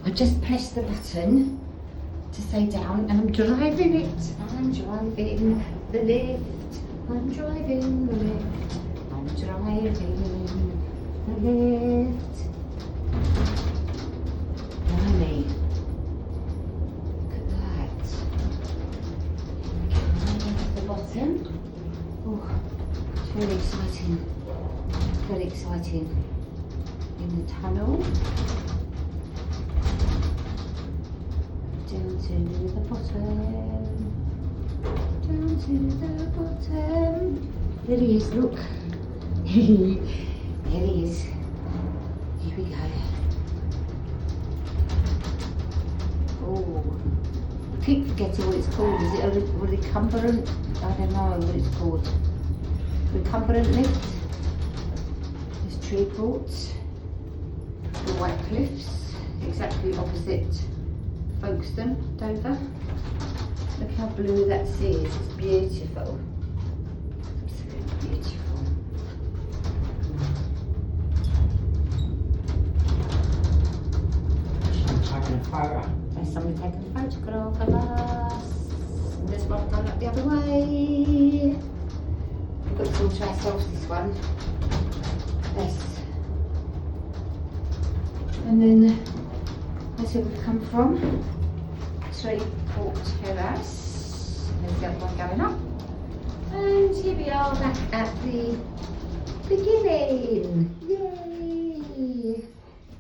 I just pressed the button to say down and I'm driving it. I'm driving the lift. I'm driving the lift. I'm driving the lift. Blimey. Look at that. The bottom. Oh, it's very exciting. Very exciting. In the tunnel. Down to the bottom. Down to the bottom. There he is, look. There he is. Here we go. Oh, I keep forgetting what it's called. Is it a recumbrant? I don't know what it's called. Recumbrant lift. There's Treeport. The White Cliffs, exactly opposite Folkestone, Dover. Look how blue that sea is. It's beautiful. Absolutely beautiful. Taking a photo. There's somebody taking a photograph of us. And there's one going up the other way. We've got to all to ourselves this one. Yes. And then that's where we've come from. Treeport Terrace. There's the other one going up. And here we are back at the beginning. Yay!